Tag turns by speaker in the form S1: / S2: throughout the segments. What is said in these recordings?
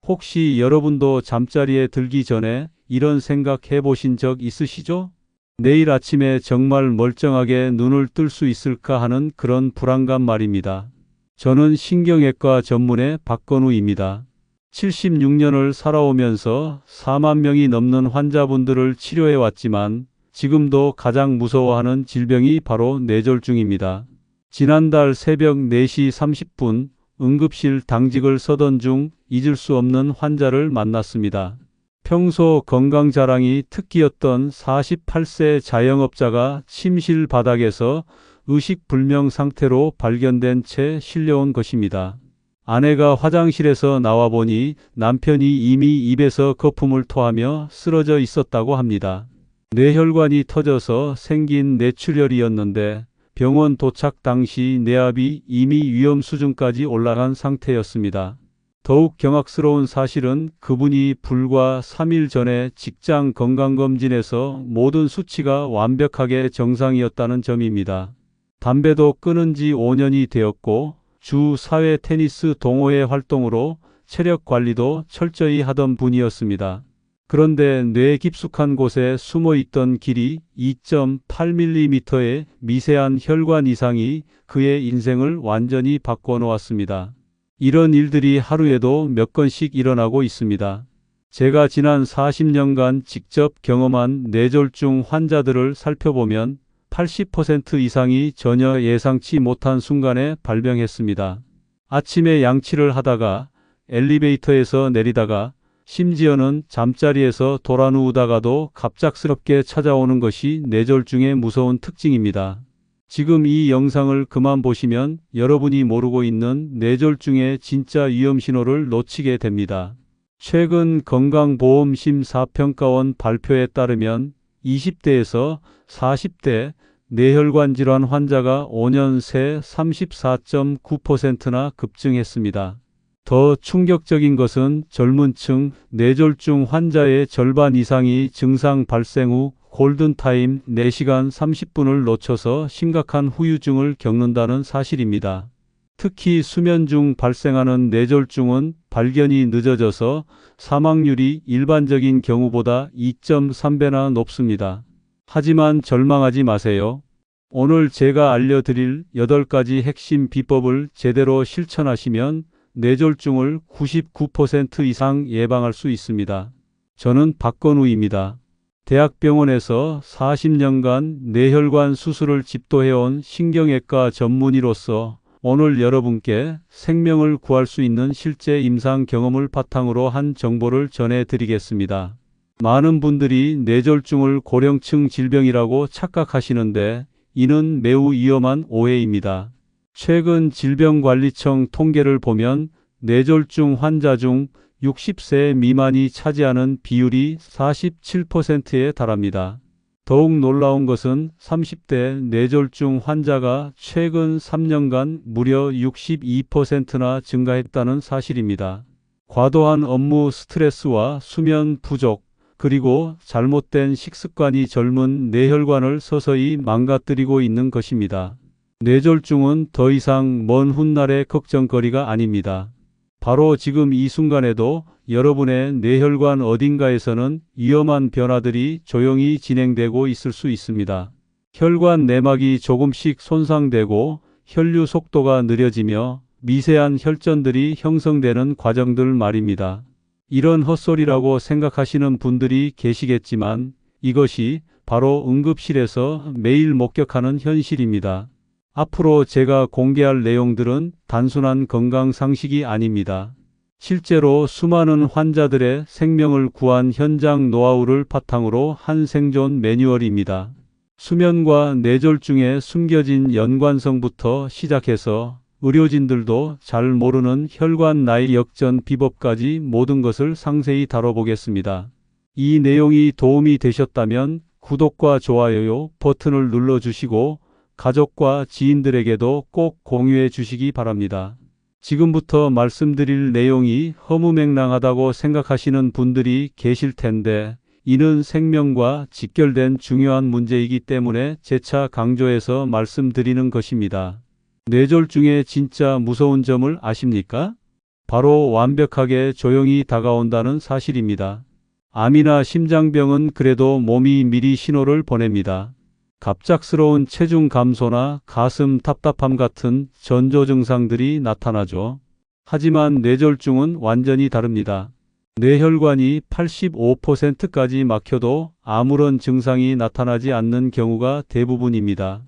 S1: 혹시 여러분도 잠자리에 들기 전에 이런 생각 해보신 적 있으시죠? 내일 아침에 정말 멀쩡하게 눈을 뜰 수 있을까 하는 그런 불안감 말입니다. 저는 신경외과 전문의 박건우입니다. 76년을 살아오면서 4만 명이 넘는 환자분들을 치료해 왔지만 지금도 가장 무서워하는 질병이 바로 뇌졸중입니다. 지난달 새벽 4시 30분 응급실 당직을 서던 중 잊을 수 없는 환자를 만났습니다. 평소 건강 자랑이 특기였던 48세 자영업자가 침실 바닥에서 의식불명 상태로 발견된 채 실려온 것입니다. 아내가 화장실에서 나와 보니 남편이 이미 입에서 거품을 토하며 쓰러져 있었다고 합니다. 뇌혈관이 터져서 생긴 뇌출혈이었는데 병원 도착 당시 뇌압이 이미 위험 수준까지 올라간 상태였습니다. 더욱 경악스러운 사실은 그분이 불과 3일 전에 직장 건강검진에서 모든 수치가 완벽하게 정상이었다는 점입니다. 담배도 끊은 지 5년이 되었고 주 사회 테니스 동호회 활동으로 체력 관리도 철저히 하던 분이었습니다. 그런데 뇌 깊숙한 곳에 숨어 있던 길이 2.8mm의 미세한 혈관 이상이 그의 인생을 완전히 바꿔놓았습니다. 이런 일들이 하루에도 몇 건씩 일어나고 있습니다. 제가 지난 40년간 직접 경험한 뇌졸중 환자들을 살펴보면 80% 이상이 전혀 예상치 못한 순간에 발병했습니다. 아침에 양치를 하다가 엘리베이터에서 내리다가 심지어는 잠자리에서 돌아누우다가도 갑작스럽게 찾아오는 것이 뇌졸중의 무서운 특징입니다. 지금 이 영상을 그만 보시면 여러분이 모르고 있는 뇌졸중의 진짜 위험 신호를 놓치게 됩니다. 최근 건강보험심사평가원 발표에 따르면 20대에서 40대 뇌혈관 질환 환자가 5년 새 34.9%나 급증했습니다. 더 충격적인 것은 젊은 층 뇌졸중 환자의 절반 이상이 증상 발생 후 골든타임 4시간 30분을 놓쳐서 심각한 후유증을 겪는다는 사실입니다. 특히 수면 중 발생하는 뇌졸중은 발견이 늦어져서 사망률이 일반적인 경우보다 2.3배나 높습니다. 하지만 절망하지 마세요. 오늘 제가 알려드릴 8가지 핵심 비법을 제대로 실천하시면 뇌졸중을 99% 이상 예방할 수 있습니다. 저는 박건우입니다. 대학병원에서 40년간 뇌혈관 수술을 집도해온 신경외과 전문의로서 오늘 여러분께 생명을 구할 수 있는 실제 임상 경험을 바탕으로 한 정보를 전해드리겠습니다. 많은 분들이 뇌졸중을 고령층 질병이라고 착각하시는데 이는 매우 위험한 오해입니다. 최근 질병관리청 통계를 보면 뇌졸중 환자 중 60세 미만이 차지하는 비율이 47%에 달합니다. 더욱 놀라운 것은 30대 뇌졸중 환자가 최근 3년간 무려 62%나 증가했다는 사실입니다. 과도한 업무 스트레스와 수면 부족, 그리고 잘못된 식습관이 젊은 뇌혈관을 서서히 망가뜨리고 있는 것입니다. 뇌졸중은 더 이상 먼 훗날의 걱정거리가 아닙니다. 바로 지금 이 순간에도 여러분의 뇌혈관 어딘가에서는 위험한 변화들이 조용히 진행되고 있을 수 있습니다. 혈관 내막이 조금씩 손상되고 혈류 속도가 느려지며 미세한 혈전들이 형성되는 과정들 말입니다. 이런 헛소리라고 생각하시는 분들이 계시겠지만 이것이 바로 응급실에서 매일 목격하는 현실입니다. 앞으로 제가 공개할 내용들은 단순한 건강 상식이 아닙니다. 실제로 수많은 환자들의 생명을 구한 현장 노하우를 바탕으로 한 생존 매뉴얼입니다. 수면과 뇌졸중의 숨겨진 연관성부터 시작해서 의료진들도 잘 모르는 혈관 나이 역전 비법까지 모든 것을 상세히 다뤄보겠습니다. 이 내용이 도움이 되셨다면 구독과 좋아요 버튼을 눌러주시고 가족과 지인들에게도 꼭 공유해 주시기 바랍니다. 지금부터 말씀드릴 내용이 허무맹랑하다고 생각하시는 분들이 계실 텐데 이는 생명과 직결된 중요한 문제이기 때문에 재차 강조해서 말씀드리는 것입니다. 뇌졸중의 진짜 무서운 점을 아십니까? 바로 완벽하게 조용히 다가온다는 사실입니다. 암이나 심장병은 그래도 몸이 미리 신호를 보냅니다. 갑작스러운 체중 감소나 가슴 답답함 같은 전조 증상들이 나타나죠. 하지만 뇌졸중은 완전히 다릅니다. 뇌혈관이 85%까지 막혀도 아무런 증상이 나타나지 않는 경우가 대부분입니다.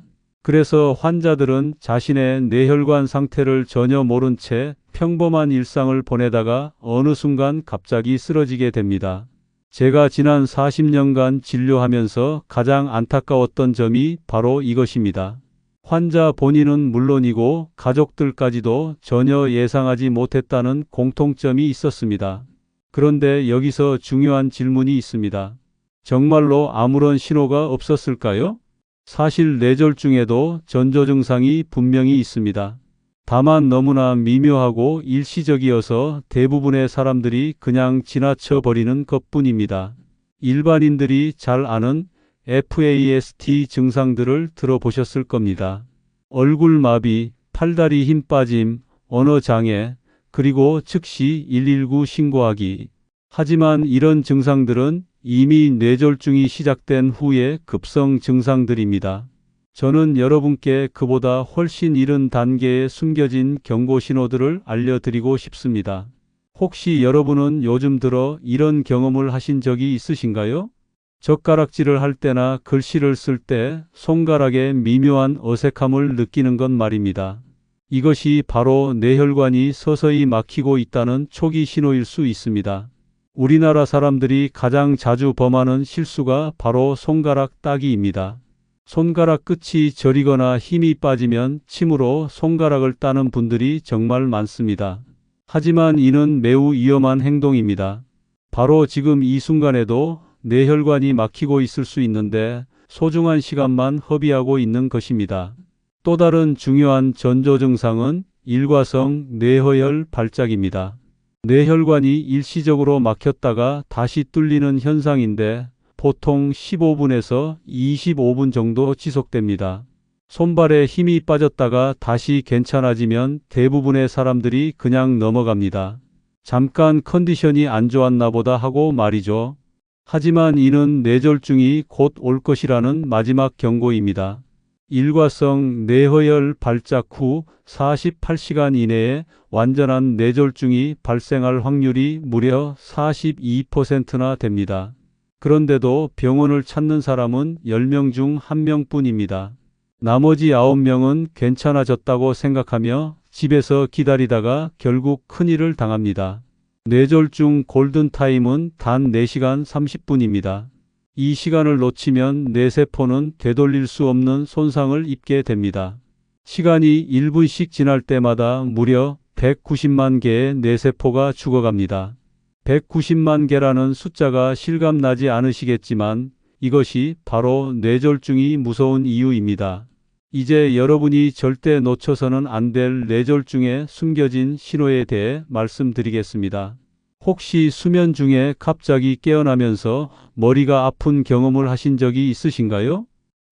S1: 그래서 환자들은 자신의 뇌혈관 상태를 전혀 모른 채 평범한 일상을 보내다가 어느 순간 갑자기 쓰러지게 됩니다. 제가 지난 40년간 진료하면서 가장 안타까웠던 점이 바로 이것입니다. 환자 본인은 물론이고 가족들까지도 전혀 예상하지 못했다는 공통점이 있었습니다. 그런데 여기서 중요한 질문이 있습니다. 정말로 아무런 신호가 없었을까요? 사실 뇌졸중에도 전조 증상이 분명히 있습니다. 다만 너무나 미묘하고 일시적이어서 대부분의 사람들이 그냥 지나쳐 버리는 것뿐입니다. 일반인들이 잘 아는 FAST 증상들을 들어보셨을 겁니다. 얼굴 마비, 팔다리 힘 빠짐, 언어 장애, 그리고 즉시 119 신고하기. 하지만 이런 증상들은 이미 뇌졸중이 시작된 후의 급성 증상들입니다. 저는 여러분께 그보다 훨씬 이른 단계에 숨겨진 경고 신호들을 알려드리고 싶습니다. 혹시 여러분은 요즘 들어 이런 경험을 하신 적이 있으신가요? 젓가락질을 할 때나 글씨를 쓸 때 손가락에 미묘한 어색함을 느끼는 것 말입니다. 이것이 바로 뇌혈관이 서서히 막히고 있다는 초기 신호일 수 있습니다. 우리나라 사람들이 가장 자주 범하는 실수가 바로 손가락 따기입니다. 손가락 끝이 저리거나 힘이 빠지면 침으로 손가락을 따는 분들이 정말 많습니다. 하지만 이는 매우 위험한 행동입니다. 바로 지금 이 순간에도 뇌혈관이 막히고 있을 수 있는데 소중한 시간만 허비하고 있는 것입니다. 또 다른 중요한 전조 증상은 일과성 뇌허혈 발작입니다. 뇌혈관이 일시적으로 막혔다가 다시 뚫리는 현상인데 보통 15분에서 25분 정도 지속됩니다. 손발에 힘이 빠졌다가 다시 괜찮아지면 대부분의 사람들이 그냥 넘어갑니다. 잠깐 컨디션이 안 좋았나 보다 하고 말이죠. 하지만 이는 뇌졸중이 곧 올 것이라는 마지막 경고입니다. 일과성 뇌허혈 발작 후 48시간 이내에 완전한 뇌졸중이 발생할 확률이 무려 42%나 됩니다. 그런데도 병원을 찾는 사람은 10명 중 1명뿐입니다. 나머지 9명은 괜찮아졌다고 생각하며 집에서 기다리다가 결국 큰일을 당합니다. 뇌졸중 골든타임은 단 4시간 30분입니다. 이 시간을 놓치면 뇌세포는 되돌릴 수 없는 손상을 입게 됩니다. 시간이 1분씩 지날 때마다 무려 190만 개의 뇌세포가 죽어갑니다. 190만 개라는 숫자가 실감나지 않으시겠지만 이것이 바로 뇌졸중이 무서운 이유입니다. 이제 여러분이 절대 놓쳐서는 안 될 뇌졸중의 숨겨진 신호에 대해 말씀드리겠습니다. 혹시 수면 중에 갑자기 깨어나면서 머리가 아픈 경험을 하신 적이 있으신가요?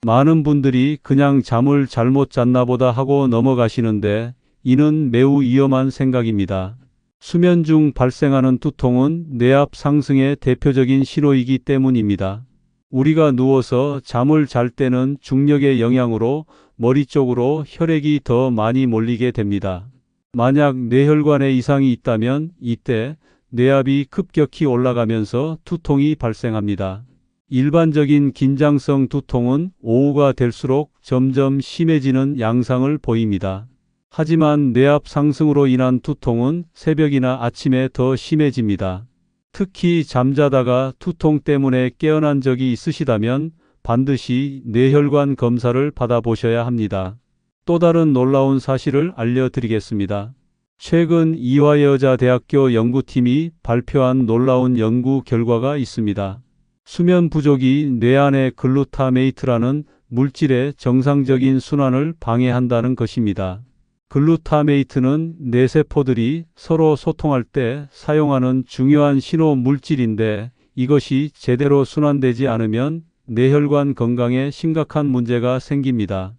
S1: 많은 분들이 그냥 잠을 잘못 잤나 보다 하고 넘어가시는데 이는 매우 위험한 생각입니다. 수면 중 발생하는 두통은 뇌압 상승의 대표적인 신호이기 때문입니다. 우리가 누워서 잠을 잘 때는 중력의 영향으로 머리 쪽으로 혈액이 더 많이 몰리게 됩니다. 만약 뇌혈관에 이상이 있다면 이때 뇌압이 급격히 올라가면서 두통이 발생합니다. 일반적인 긴장성 두통은 오후가 될수록 점점 심해지는 양상을 보입니다. 하지만 뇌압 상승으로 인한 두통은 새벽이나 아침에 더 심해집니다. 특히 잠자다가 두통 때문에 깨어난 적이 있으시다면 반드시 뇌혈관 검사를 받아보셔야 합니다. 또 다른 놀라운 사실을 알려드리겠습니다. 최근 이화여자대학교 연구팀이 발표한 놀라운 연구 결과가 있습니다. 수면 부족이 뇌 안의 글루타메이트라는 물질의 정상적인 순환을 방해한다는 것입니다. 글루타메이트는 뇌세포들이 서로 소통할 때 사용하는 중요한 신호 물질인데 이것이 제대로 순환되지 않으면 뇌혈관 건강에 심각한 문제가 생깁니다.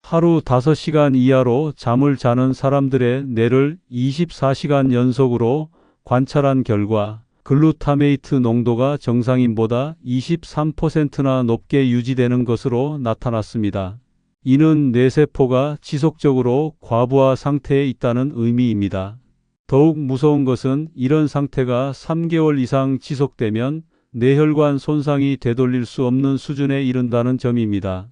S1: 하루 5시간 이하로 잠을 자는 사람들의 뇌를 24시간 연속으로 관찰한 결과 글루타메이트 농도가 정상인보다 23%나 높게 유지되는 것으로 나타났습니다. 이는 뇌세포가 지속적으로 과부하 상태에 있다는 의미입니다. 더욱 무서운 것은 이런 상태가 3개월 이상 지속되면 뇌혈관 손상이 되돌릴 수 없는 수준에 이른다는 점입니다.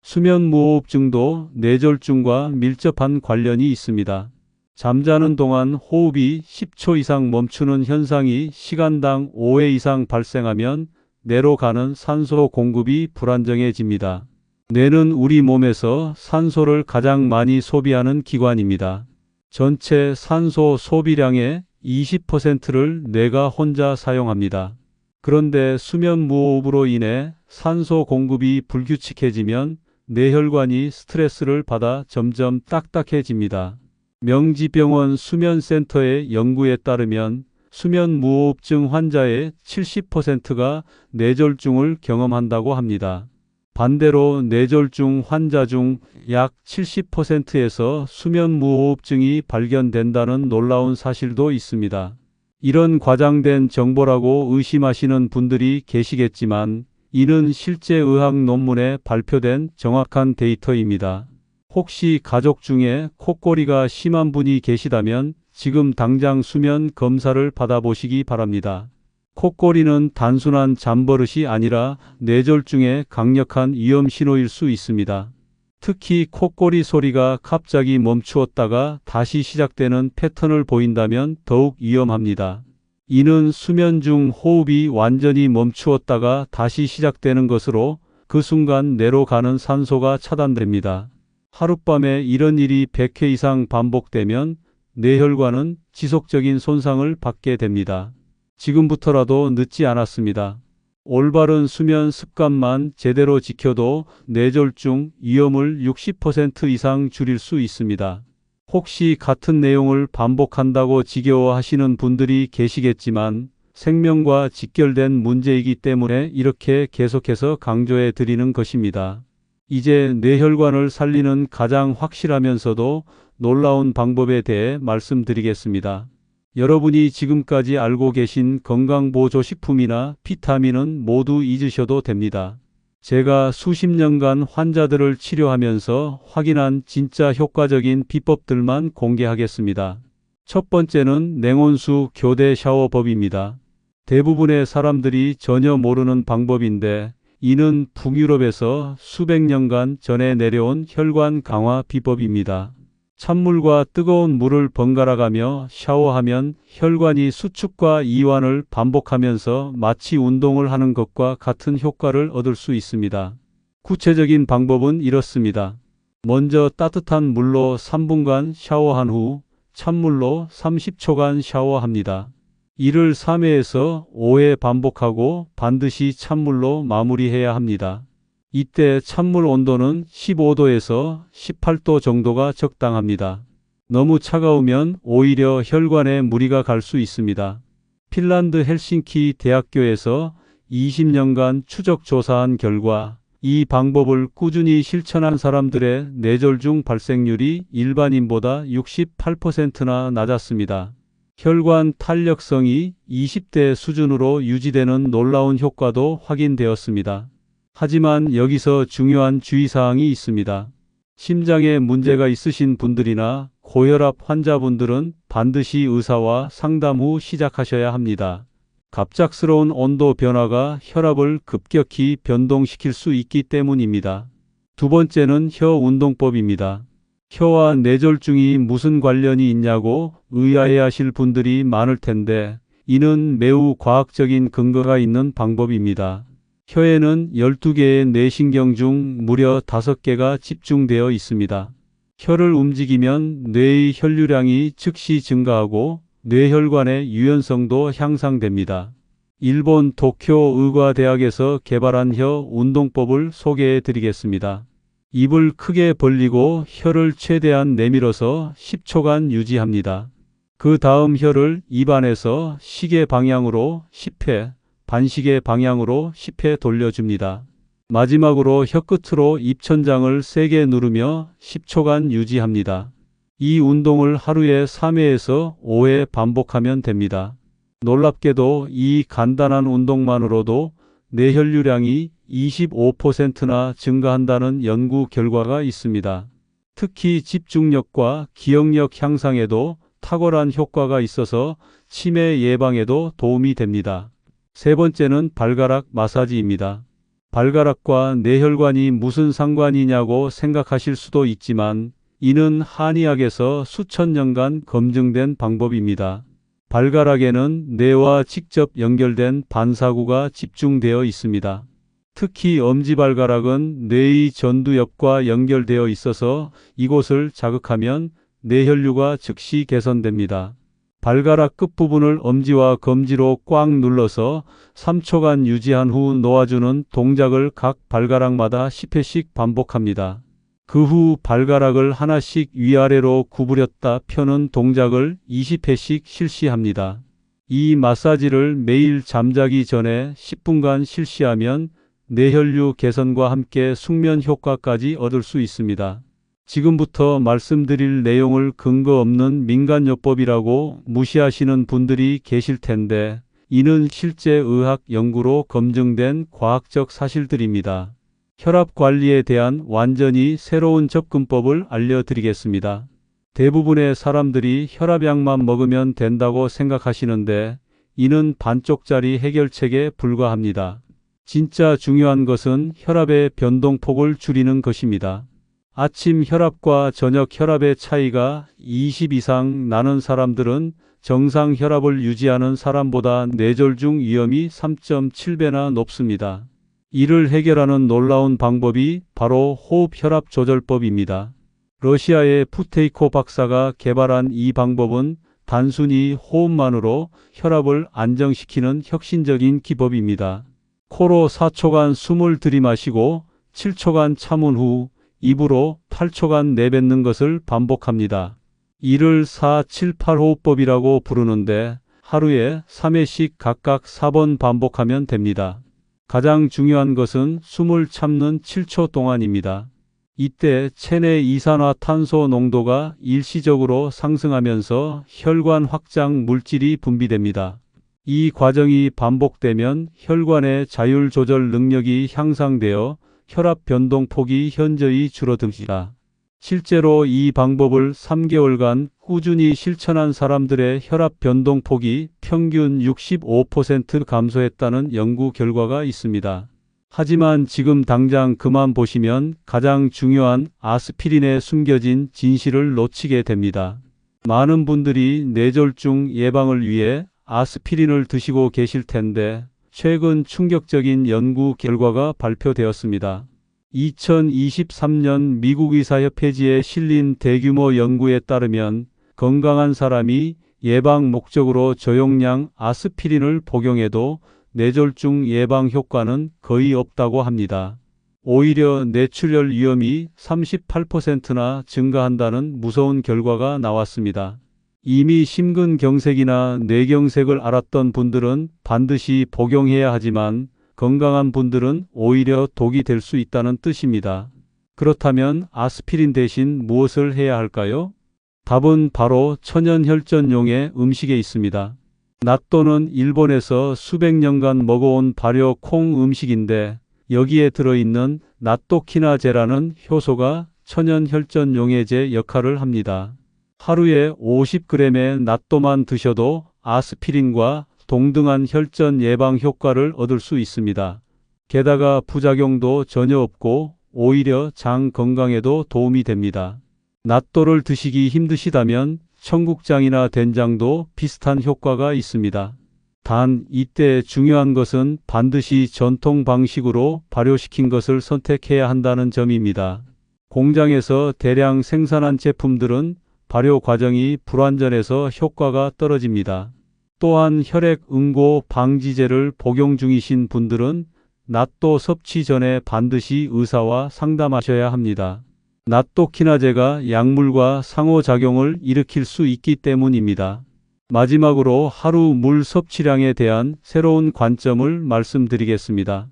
S1: 수면무호흡증도 뇌졸중과 밀접한 관련이 있습니다. 잠자는 동안 호흡이 10초 이상 멈추는 현상이 시간당 5회 이상 발생하면 뇌로 가는 산소 공급이 불안정해집니다. 뇌는 우리 몸에서 산소를 가장 많이 소비하는 기관입니다. 전체 산소 소비량의 20%를 뇌가 혼자 사용합니다. 그런데 수면무호흡으로 인해 산소 공급이 불규칙해지면 뇌혈관이 스트레스를 받아 점점 딱딱해집니다. 명지병원 수면센터의 연구에 따르면 수면무호흡증 환자의 70%가 뇌졸중을 경험한다고 합니다. 반대로 뇌졸중 환자 중 약 70%에서 수면무호흡증이 발견된다는 놀라운 사실도 있습니다. 이런 과장된 정보라고 의심하시는 분들이 계시겠지만 이는 실제 의학 논문에 발표된 정확한 데이터입니다. 혹시 가족 중에 콧골이가 심한 분이 계시다면 지금 당장 수면 검사를 받아보시기 바랍니다. 콧골이는 단순한 잠버릇이 아니라 뇌졸중의 강력한 위험 신호일 수 있습니다. 특히 콧골이 소리가 갑자기 멈추었다가 다시 시작되는 패턴을 보인다면 더욱 위험합니다. 이는 수면 중 호흡이 완전히 멈추었다가 다시 시작되는 것으로 그 순간 뇌로 가는 산소가 차단됩니다. 하룻밤에 이런 일이 100회 이상 반복되면 뇌혈관은 지속적인 손상을 받게 됩니다. 지금부터라도 늦지 않았습니다. 올바른 수면 습관만 제대로 지켜도 뇌졸중 위험을 60% 이상 줄일 수 있습니다. 혹시 같은 내용을 반복한다고 지겨워하시는 분들이 계시겠지만 생명과 직결된 문제이기 때문에 이렇게 계속해서 강조해 드리는 것입니다. 이제 뇌혈관을 살리는 가장 확실하면서도 놀라운 방법에 대해 말씀드리겠습니다. 여러분이 지금까지 알고 계신 건강보조식품이나 비타민은 모두 잊으셔도 됩니다. 제가 수십 년간 환자들을 치료하면서 확인한 진짜 효과적인 비법들만 공개하겠습니다. 첫 번째는 냉온수 교대 샤워법입니다. 대부분의 사람들이 전혀 모르는 방법인데 이는 북유럽에서 수백 년간 전해 내려온 혈관 강화 비법입니다. 찬물과 뜨거운 물을 번갈아 가며 샤워하면 혈관이 수축과 이완을 반복하면서 마치 운동을 하는 것과 같은 효과를 얻을 수 있습니다. 구체적인 방법은 이렇습니다. 먼저 따뜻한 물로 3분간 샤워한 후 찬물로 30초간 샤워합니다. 이를 3회에서 5회 반복하고 반드시 찬물로 마무리해야 합니다. 이때 찬물 온도는 15도에서 18도 정도가 적당합니다. 너무 차가우면 오히려 혈관에 무리가 갈 수 있습니다. 핀란드 헬싱키 대학교에서 20년간 추적 조사한 결과 이 방법을 꾸준히 실천한 사람들의 뇌졸중 발생률이 일반인보다 68%나 낮았습니다. 혈관 탄력성이 20대 수준으로 유지되는 놀라운 효과도 확인되었습니다. 하지만 여기서 중요한 주의사항이 있습니다. 심장에 문제가 있으신 분들이나 고혈압 환자분들은 반드시 의사와 상담 후 시작하셔야 합니다. 갑작스러운 온도 변화가 혈압을 급격히 변동시킬 수 있기 때문입니다. 두 번째는 혀 운동법입니다. 혀와 뇌졸중이 무슨 관련이 있냐고 의아해하실 분들이 많을 텐데 이는 매우 과학적인 근거가 있는 방법입니다. 혀에는 12개의 뇌신경 중 무려 5개가 집중되어 있습니다. 혀를 움직이면 뇌의 혈류량이 즉시 증가하고 뇌혈관의 유연성도 향상됩니다. 일본 도쿄 의과대학에서 개발한 혀 운동법을 소개해 드리겠습니다. 입을 크게 벌리고 혀를 최대한 내밀어서 10초간 유지합니다. 그 다음 혀를 입 안에서 시계 방향으로 10회, 반시계 방향으로 10회 돌려줍니다. 마지막으로 혀끝으로 입천장을 세게 누르며 10초간 유지합니다. 이 운동을 하루에 3회에서 5회 반복하면 됩니다. 놀랍게도 이 간단한 운동만으로도 뇌혈류량이 25%나 증가한다는 연구 결과가 있습니다. 특히 집중력과 기억력 향상에도 탁월한 효과가 있어서 치매 예방에도 도움이 됩니다. 세 번째는 발가락 마사지입니다. 발가락과 뇌혈관이 무슨 상관이냐고 생각하실 수도 있지만 이는 한의학에서 수천 년간 검증된 방법입니다. 발가락에는 뇌와 직접 연결된 반사구가 집중되어 있습니다. 특히 엄지발가락은 뇌의 전두엽과 연결되어 있어서 이곳을 자극하면 뇌혈류가 즉시 개선됩니다. 발가락 끝부분을 엄지와 검지로 꽉 눌러서 3초간 유지한 후 놓아주는 동작을 각 발가락마다 10회씩 반복합니다. 그 후 발가락을 하나씩 위아래로 구부렸다 펴는 동작을 20회씩 실시합니다. 이 마사지를 매일 잠자기 전에 10분간 실시하면 뇌혈류 개선과 함께 숙면 효과까지 얻을 수 있습니다. 지금부터 말씀드릴 내용을 근거 없는 민간요법이라고 무시하시는 분들이 계실 텐데 이는 실제 의학 연구로 검증된 과학적 사실들입니다. 혈압 관리에 대한 완전히 새로운 접근법을 알려드리겠습니다. 대부분의 사람들이 혈압약만 먹으면 된다고 생각하시는데 이는 반쪽짜리 해결책에 불과합니다. 진짜 중요한 것은 혈압의 변동폭을 줄이는 것입니다. 아침 혈압과 저녁 혈압의 차이가 20 이상 나는 사람들은 정상 혈압을 유지하는 사람보다 뇌졸중 위험이 3.7배나 높습니다. 이를 해결하는 놀라운 방법이 바로 호흡 혈압 조절법입니다. 러시아의 푸테이코 박사가 개발한 이 방법은 단순히 호흡만으로 혈압을 안정시키는 혁신적인 기법입니다. 코로 4초간 숨을 들이마시고 7초간 참은 후 입으로 8초간 내뱉는 것을 반복합니다. 이를 4-7-8호흡법이라고 부르는데 하루에 3회씩 각각 4번 반복하면 됩니다. 가장 중요한 것은 숨을 참는 7초 동안입니다. 이때 체내 이산화탄소 농도가 일시적으로 상승하면서 혈관 확장 물질이 분비됩니다. 이 과정이 반복되면 혈관의 자율 조절 능력이 향상되어 혈압 변동폭이 현저히 줄어듭니다. 실제로 이 방법을 3개월간 꾸준히 실천한 사람들의 혈압 변동폭이 평균 65% 감소했다는 연구 결과가 있습니다. 하지만 지금 당장 그만 보시면 가장 중요한 아스피린에 숨겨진 진실을 놓치게 됩니다. 많은 분들이 뇌졸중 예방을 위해 아스피린을 드시고 계실 텐데 최근 충격적인 연구 결과가 발표되었습니다. 2023년 미국 의사협회지에 실린 대규모 연구에 따르면 건강한 사람이 예방 목적으로 저용량 아스피린을 복용해도 뇌졸중 예방 효과는 거의 없다고 합니다. 오히려 뇌출혈 위험이 38%나 증가한다는 무서운 결과가 나왔습니다. 이미 심근경색이나 뇌경색을 앓았던 분들은 반드시 복용해야 하지만 건강한 분들은 오히려 독이 될 수 있다는 뜻입니다. 그렇다면 아스피린 대신 무엇을 해야 할까요? 답은 바로 천연혈전용의 음식에 있습니다. 낫또는 일본에서 수백 년간 먹어온 발효 콩 음식인데 여기에 들어있는 나토키나제라는 효소가 천연혈전용해제 역할을 합니다. 하루에 50g의 낫또만 드셔도 아스피린과 동등한 혈전 예방 효과를 얻을 수 있습니다. 게다가 부작용도 전혀 없고 오히려 장 건강에도 도움이 됩니다. 낫또를 드시기 힘드시다면 청국장이나 된장도 비슷한 효과가 있습니다. 단 이때 중요한 것은 반드시 전통 방식으로 발효시킨 것을 선택해야 한다는 점입니다. 공장에서 대량 생산한 제품들은 발효 과정이 불완전해서 효과가 떨어집니다. 또한 혈액 응고 방지제를 복용 중이신 분들은 낫또 섭취 전에 반드시 의사와 상담하셔야 합니다. 나토키나제가 약물과 상호작용을 일으킬 수 있기 때문입니다. 마지막으로 하루 물 섭취량에 대한 새로운 관점을 말씀드리겠습니다.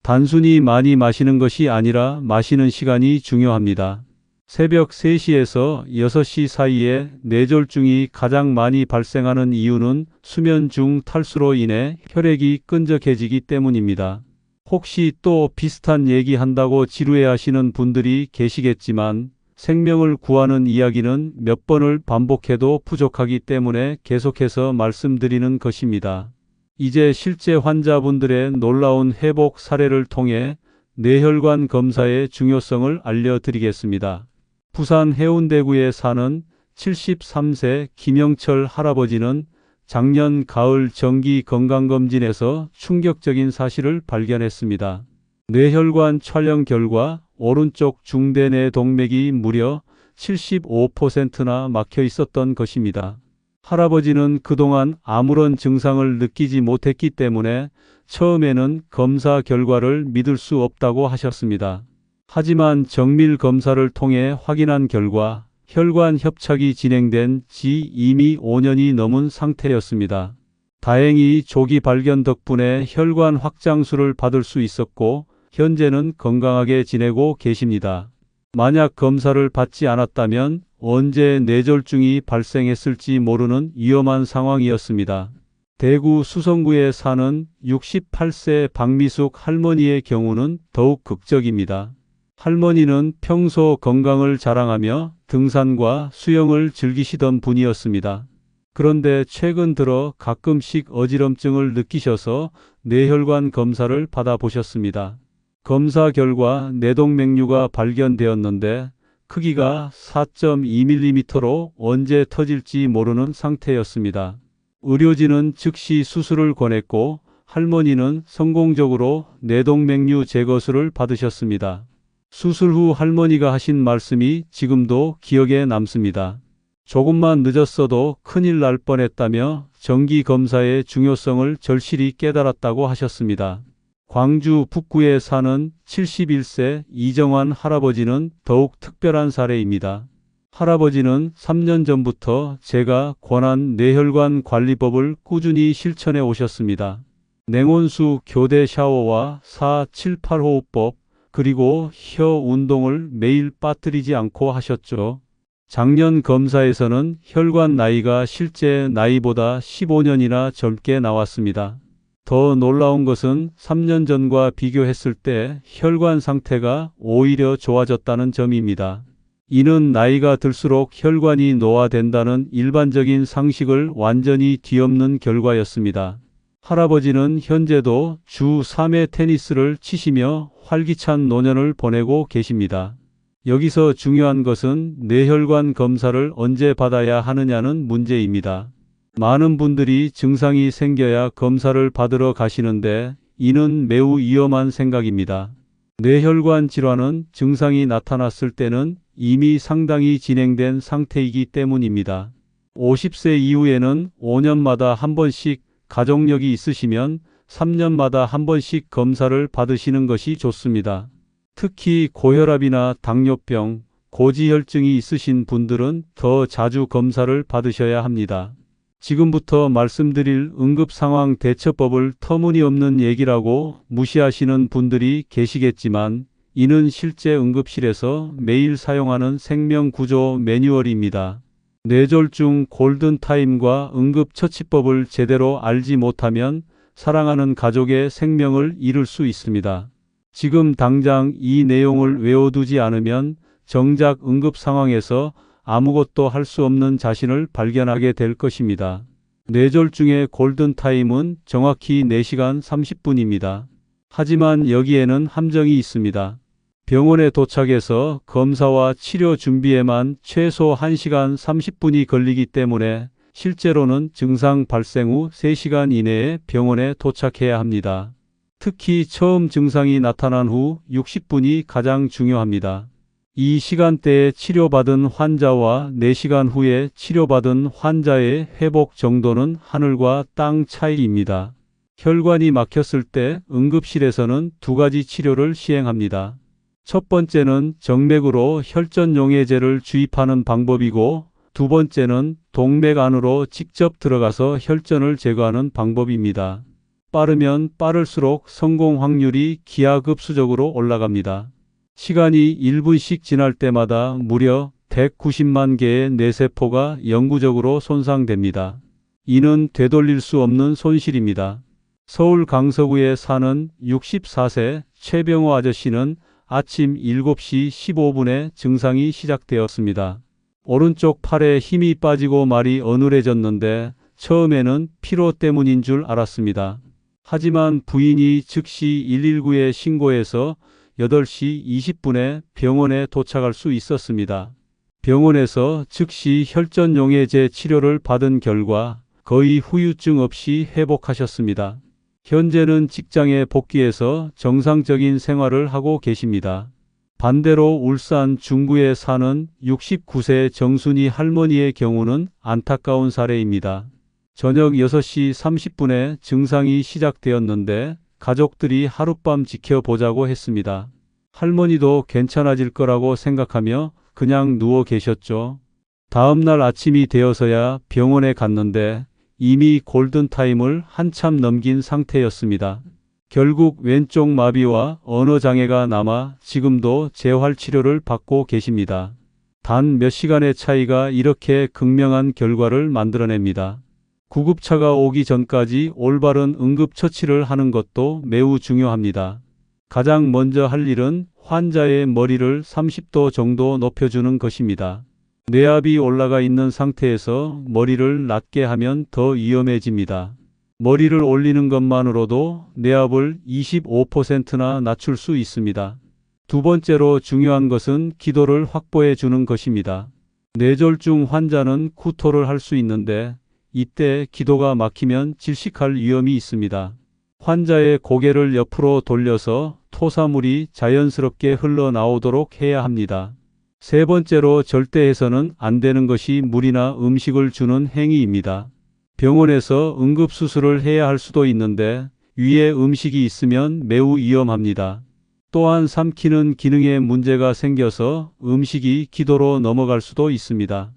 S1: 단순히 많이 마시는 것이 아니라 마시는 시간이 중요합니다. 새벽 3시에서 6시 사이에 뇌졸중이 가장 많이 발생하는 이유는 수면 중 탈수로 인해 혈액이 끈적해지기 때문입니다. 혹시 또 비슷한 얘기 한다고 지루해하시는 분들이 계시겠지만 생명을 구하는 이야기는 몇 번을 반복해도 부족하기 때문에 계속해서 말씀드리는 것입니다. 이제 실제 환자분들의 놀라운 회복 사례를 통해 뇌혈관 검사의 중요성을 알려드리겠습니다. 부산 해운대구에 사는 73세 김영철 할아버지는 작년 가을 정기 건강검진에서 충격적인 사실을 발견했습니다. 뇌혈관 촬영 결과 오른쪽 중대뇌 동맥이 무려 75%나 막혀 있었던 것입니다. 할아버지는 그동안 아무런 증상을 느끼지 못했기 때문에 처음에는 검사 결과를 믿을 수 없다고 하셨습니다. 하지만 정밀 검사를 통해 확인한 결과 혈관 협착이 진행된 지 이미 5년이 넘은 상태였습니다. 다행히 조기 발견 덕분에 혈관 확장술을 받을 수 있었고 현재는 건강하게 지내고 계십니다. 만약 검사를 받지 않았다면 언제 뇌졸중이 발생했을지 모르는 위험한 상황이었습니다. 대구 수성구에 사는 68세 박미숙 할머니의 경우는 더욱 극적입니다. 할머니는 평소 건강을 자랑하며 등산과 수영을 즐기시던 분이었습니다. 그런데 최근 들어 가끔씩 어지럼증을 느끼셔서 뇌혈관 검사를 받아보셨습니다. 검사 결과 뇌동맥류가 발견되었는데 크기가 4.2mm로 언제 터질지 모르는 상태였습니다. 의료진은 즉시 수술을 권했고 할머니는 성공적으로 뇌동맥류 제거술을 받으셨습니다. 수술 후 할머니가 하신 말씀이 지금도 기억에 남습니다. 조금만 늦었어도 큰일 날 뻔했다며 정기 검사의 중요성을 절실히 깨달았다고 하셨습니다. 광주 북구에 사는 71세 이정환 할아버지는 더욱 특별한 사례입니다. 할아버지는 3년 전부터 제가 권한 뇌혈관 관리법을 꾸준히 실천해 오셨습니다. 냉온수 교대 샤워와 4-7-8호흡법 그리고 혀 운동을 매일 빠뜨리지 않고 하셨죠. 작년 검사에서는 혈관 나이가 실제 나이보다 15년이나 젊게 나왔습니다. 더 놀라운 것은 3년 전과 비교했을 때 혈관 상태가 오히려 좋아졌다는 점입니다. 이는 나이가 들수록 혈관이 노화된다는 일반적인 상식을 완전히 뒤엎는 결과였습니다. 할아버지는 현재도 주 3회 테니스를 치시며 활기찬 노년을 보내고 계십니다. 여기서 중요한 것은 뇌혈관 검사를 언제 받아야 하느냐는 문제입니다. 많은 분들이 증상이 생겨야 검사를 받으러 가시는데 이는 매우 위험한 생각입니다. 뇌혈관 질환은 증상이 나타났을 때는 이미 상당히 진행된 상태이기 때문입니다. 50세 이후에는 5년마다 한 번씩 가족력이 있으시면 3년마다 한 번씩 검사를 받으시는 것이 좋습니다. 특히 고혈압이나 당뇨병, 고지혈증이 있으신 분들은 더 자주 검사를 받으셔야 합니다. 지금부터 말씀드릴 응급상황 대처법을 터무니없는 얘기라고 무시하시는 분들이 계시겠지만 이는 실제 응급실에서 매일 사용하는 생명구조 매뉴얼입니다. 뇌졸중 골든타임과 응급처치법을 제대로 알지 못하면 사랑하는 가족의 생명을 잃을 수 있습니다. 지금 당장 이 내용을 외워두지 않으면 정작 응급 상황에서 아무것도 할 수 없는 자신을 발견하게 될 것입니다. 뇌졸중의 골든타임은 정확히 4시간 30분입니다. 하지만 여기에는 함정이 있습니다. 병원에 도착해서 검사와 치료 준비에만 최소 1시간 30분이 걸리기 때문에 실제로는 증상 발생 후 3시간 이내에 병원에 도착해야 합니다. 특히 처음 증상이 나타난 후 60분이 가장 중요합니다. 이 시간대에 치료받은 환자와 4시간 후에 치료받은 환자의 회복 정도는 하늘과 땅 차이입니다. 혈관이 막혔을 때 응급실에서는 2가지 치료를 시행합니다. 첫 번째는 정맥으로 혈전용해제를 주입하는 방법이고 두 번째는 동맥 안으로 직접 들어가서 혈전을 제거하는 방법입니다. 빠르면 빠를수록 성공 확률이 기하급수적으로 올라갑니다. 시간이 1분씩 지날 때마다 무려 190만 개의 뇌세포가 영구적으로 손상됩니다. 이는 되돌릴 수 없는 손실입니다. 서울 강서구에 사는 64세 최병호 아저씨는 아침 7시 15분에 증상이 시작되었습니다. 오른쪽 팔에 힘이 빠지고 말이 어눌해졌는데 처음에는 피로 때문인 줄 알았습니다. 하지만 부인이 즉시 119에 신고해서 8시 20분에 병원에 도착할 수 있었습니다. 병원에서 즉시 혈전용해제 치료를 받은 결과 거의 후유증 없이 회복하셨습니다. 현재는 직장에 복귀해서 정상적인 생활을 하고 계십니다. 반대로 울산 중구에 사는 69세 정순이 할머니의 경우는 안타까운 사례입니다. 저녁 6시 30분에 증상이 시작되었는데 가족들이 하룻밤 지켜보자고 했습니다. 할머니도 괜찮아질 거라고 생각하며 그냥 누워 계셨죠. 다음 날 아침이 되어서야 병원에 갔는데 이미 골든타임을 한참 넘긴 상태였습니다. 결국 왼쪽 마비와 언어장애가 남아 지금도 재활치료를 받고 계십니다. 단 몇 시간의 차이가 이렇게 극명한 결과를 만들어냅니다. 구급차가 오기 전까지 올바른 응급처치를 하는 것도 매우 중요합니다. 가장 먼저 할 일은 환자의 머리를 30도 정도 높여주는 것입니다. 뇌압이 올라가 있는 상태에서 머리를 낮게 하면 더 위험해집니다. 머리를 올리는 것만으로도 뇌압을 25%나 낮출 수 있습니다. 두 번째로 중요한 것은 기도를 확보해 주는 것입니다. 뇌졸중 환자는 구토를 할 수 있는데 이때 기도가 막히면 질식할 위험이 있습니다. 환자의 고개를 옆으로 돌려서 토사물이 자연스럽게 흘러나오도록 해야 합니다. 세 번째로 절대 해서는 안 되는 것이 물이나 음식을 주는 행위입니다. 병원에서 응급수술을 해야 할 수도 있는데 위에 음식이 있으면 매우 위험합니다. 또한 삼키는 기능에 문제가 생겨서 음식이 기도로 넘어갈 수도 있습니다.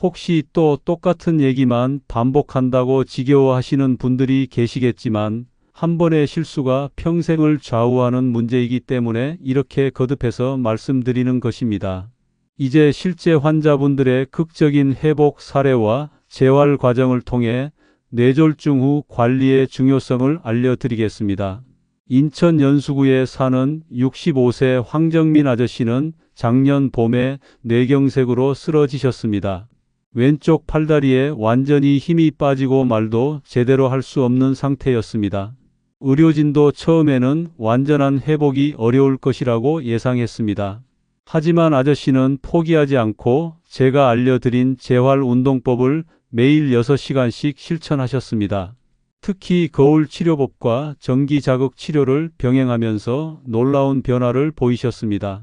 S1: 혹시 또 똑같은 얘기만 반복한다고 지겨워하시는 분들이 계시겠지만 한 번의 실수가 평생을 좌우하는 문제이기 때문에 이렇게 거듭해서 말씀드리는 것입니다. 이제 실제 환자분들의 극적인 회복 사례와 재활 과정을 통해 뇌졸중 후 관리의 중요성을 알려드리겠습니다. 인천 연수구에 사는 65세 황정민 아저씨는 작년 봄에 뇌경색으로 쓰러지셨습니다. 왼쪽 팔다리에 완전히 힘이 빠지고 말도 제대로 할 수 없는 상태였습니다. 의료진도 처음에는 완전한 회복이 어려울 것이라고 예상했습니다. 하지만 아저씨는 포기하지 않고 제가 알려드린 재활운동법을 매일 6시간씩 실천하셨습니다. 특히 거울치료법과 전기자극치료를 병행하면서 놀라운 변화를 보이셨습니다.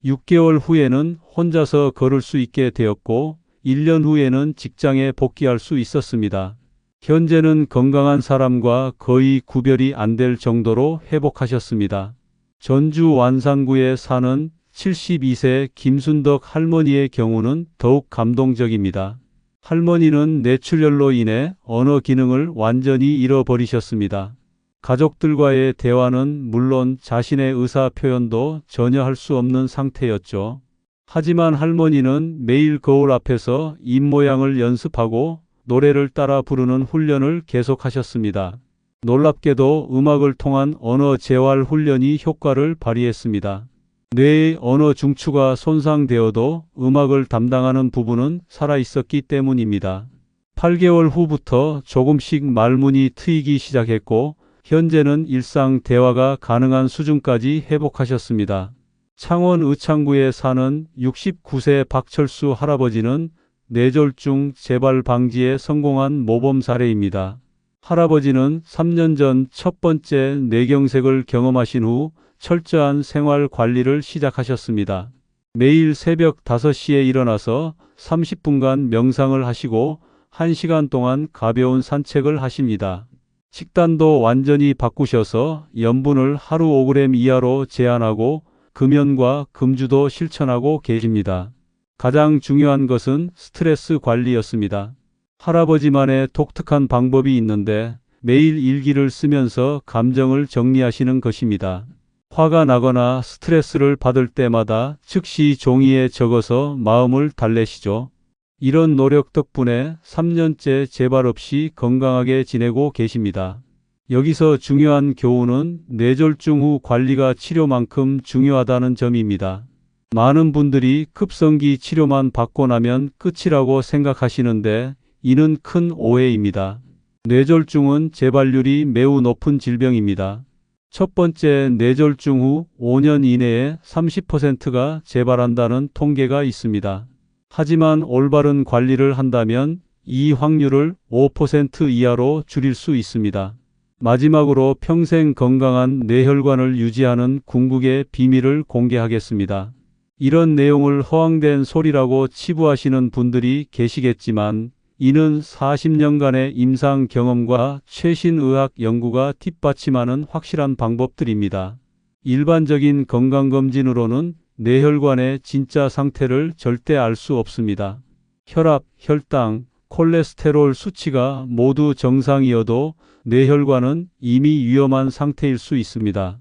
S1: 6개월 후에는 혼자서 걸을 수 있게 되었고 1년 후에는 직장에 복귀할 수 있었습니다. 현재는 건강한 사람과 거의 구별이 안 될 정도로 회복하셨습니다. 전주 완산구에 사는 72세 김순덕 할머니의 경우는 더욱 감동적입니다. 할머니는 뇌출혈로 인해 언어 기능을 완전히 잃어버리셨습니다. 가족들과의 대화는 물론 자신의 의사 표현도 전혀 할 수 없는 상태였죠. 하지만 할머니는 매일 거울 앞에서 입모양을 연습하고 노래를 따라 부르는 훈련을 계속하셨습니다. 놀랍게도 음악을 통한 언어 재활 훈련이 효과를 발휘했습니다. 뇌의 언어 중추가 손상되어도 음악을 담당하는 부분은 살아있었기 때문입니다. 8개월 후부터 조금씩 말문이 트이기 시작했고 현재는 일상 대화가 가능한 수준까지 회복하셨습니다. 창원 의창구에 사는 69세 박철수 할아버지는 뇌졸중 재발 방지에 성공한 모범 사례입니다. 할아버지는 3년 전 첫 번째 뇌경색을 경험하신 후 철저한 생활 관리를 시작하셨습니다. 매일 새벽 5시에 일어나서 30분간 명상을 하시고 1시간 동안 가벼운 산책을 하십니다. 식단도 완전히 바꾸셔서 염분을 하루 5g 이하로 제한하고 금연과 금주도 실천하고 계십니다. 가장 중요한 것은 스트레스 관리였습니다. 할아버지만의 독특한 방법이 있는데 매일 일기를 쓰면서 감정을 정리하시는 것입니다. 화가 나거나 스트레스를 받을 때마다 즉시 종이에 적어서 마음을 달래시죠. 이런 노력 덕분에 3년째 재발 없이 건강하게 지내고 계십니다. 여기서 중요한 교훈은 뇌졸중 후 관리가 치료만큼 중요하다는 점입니다. 많은 분들이 급성기 치료만 받고 나면 끝이라고 생각하시는데 이는 큰 오해입니다. 뇌졸중은 재발률이 매우 높은 질병입니다. 첫 번째, 뇌졸중 후 5년 이내에 30%가 재발한다는 통계가 있습니다. 하지만 올바른 관리를 한다면 이 확률을 5% 이하로 줄일 수 있습니다. 마지막으로 평생 건강한 뇌혈관을 유지하는 궁극의 비밀을 공개하겠습니다. 이런 내용을 허황된 소리라고 치부하시는 분들이 계시겠지만 이는 40년간의 임상 경험과 최신 의학 연구가 뒷받침하는 확실한 방법들입니다. 일반적인 건강검진으로는 뇌혈관의 진짜 상태를 절대 알 수 없습니다. 혈압, 혈당, 콜레스테롤 수치가 모두 정상이어도 뇌혈관은 이미 위험한 상태일 수 있습니다.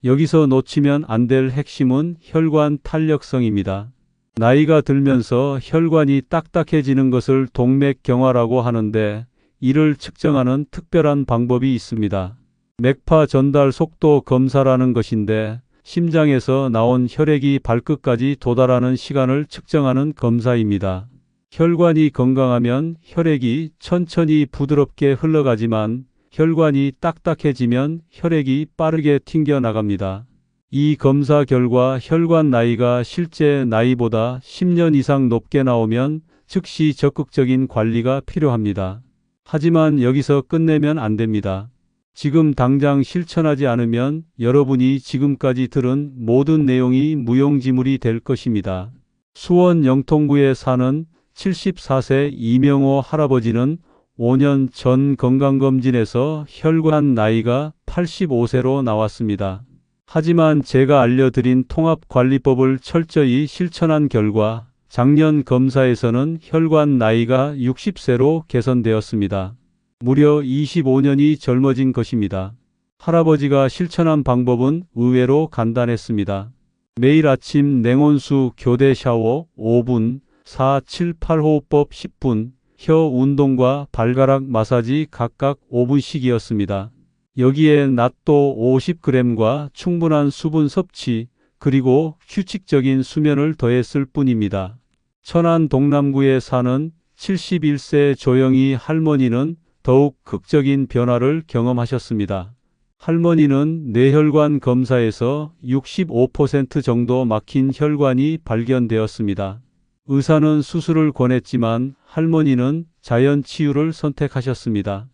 S1: 여기서 놓치면 안 될 핵심은 혈관 탄력성입니다. 나이가 들면서 혈관이 딱딱해지는 것을 동맥경화라고 하는데 이를 측정하는 특별한 방법이 있습니다. 맥파 전달 속도 검사라는 것인데 심장에서 나온 혈액이 발끝까지 도달하는 시간을 측정하는 검사입니다. 혈관이 건강하면 혈액이 천천히 부드럽게 흘러가지만 혈관이 딱딱해지면 혈액이 빠르게 튕겨나갑니다. 이 검사 결과 혈관 나이가 실제 나이보다 10년 이상 높게 나오면 즉시 적극적인 관리가 필요합니다. 하지만 여기서 끝내면 안 됩니다. 지금 당장 실천하지 않으면 여러분이 지금까지 들은 모든 내용이 무용지물이 될 것입니다. 수원 영통구에 사는 74세 이명호 할아버지는 5년 전 건강검진에서 혈관 나이가 85세로 나왔습니다. 하지만 제가 알려드린 통합관리법을 철저히 실천한 결과 작년 검사에서는 혈관 나이가 60세로 개선되었습니다. 무려 25년이 젊어진 것입니다. 할아버지가 실천한 방법은 의외로 간단했습니다. 매일 아침 냉온수 교대 샤워 5분, 4-7-8호흡법 10분, 혀 운동과 발가락 마사지 각각 5분씩이었습니다. 여기에 낫또 50g과 충분한 수분 섭취, 그리고 규칙적인 수면을 더했을 뿐입니다. 천안 동남구에 사는 71세 조영희 할머니는 더욱 극적인 변화를 경험하셨습니다. 할머니는 뇌혈관 검사에서 65% 정도 막힌 혈관이 발견되었습니다. 의사는 수술을 권했지만 할머니는 자연 치유를 선택하셨습니다.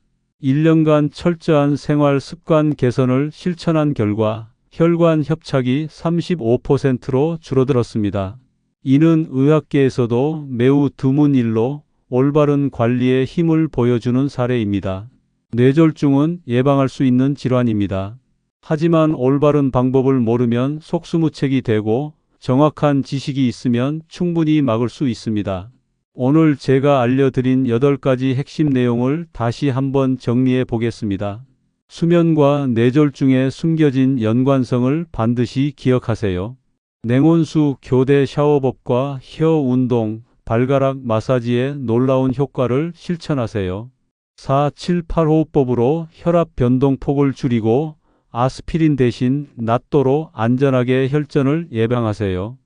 S1: 1년간 철저한 생활 습관 개선을 실천한 결과 혈관 협착이 35%로 줄어들었습니다. 이는 의학계에서도 매우 드문 일로 올바른 관리의 힘을 보여주는 사례입니다. 뇌졸중은 예방할 수 있는 질환입니다. 하지만 올바른 방법을 모르면 속수무책이 되고 정확한 지식이 있으면 충분히 막을 수 있습니다. 오늘 제가 알려드린 8가지 핵심 내용을 다시 한번 정리해 보겠습니다. 수면과 뇌졸중의 숨겨진 연관성을 반드시 기억하세요. 냉온수 교대 샤워법과 혀 운동, 발가락 마사지의 놀라운 효과를 실천하세요. 4-7-8호흡법으로 혈압 변동폭을 줄이고 아스피린 대신 낫도로 안전하게 혈전을 예방하세요.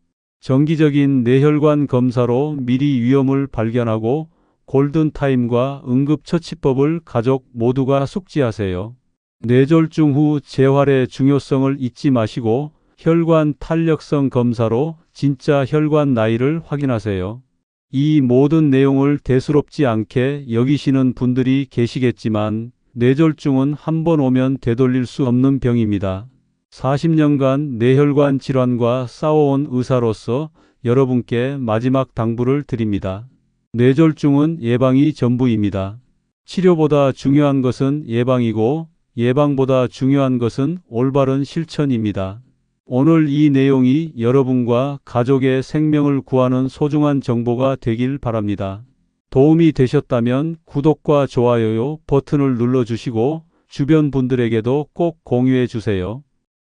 S1: 정기적인 뇌혈관 검사로 미리 위험을 발견하고 골든타임과 응급처치법을 가족 모두가 숙지하세요. 뇌졸중 후 재활의 중요성을 잊지 마시고 혈관 탄력성 검사로 진짜 혈관 나이를 확인하세요. 이 모든 내용을 대수롭지 않게 여기시는 분들이 계시겠지만 뇌졸중은 한 번 오면 되돌릴 수 없는 병입니다. 40년간 뇌혈관 질환과 싸워온 의사로서 여러분께 마지막 당부를 드립니다. 뇌졸중은 예방이 전부입니다. 치료보다 중요한 것은 예방이고 예방보다 중요한 것은 올바른 실천입니다. 오늘 이 내용이 여러분과 가족의 생명을 구하는 소중한 정보가 되길 바랍니다. 도움이 되셨다면 구독과 좋아요 버튼을 눌러주시고 주변 분들에게도 꼭 공유해 주세요.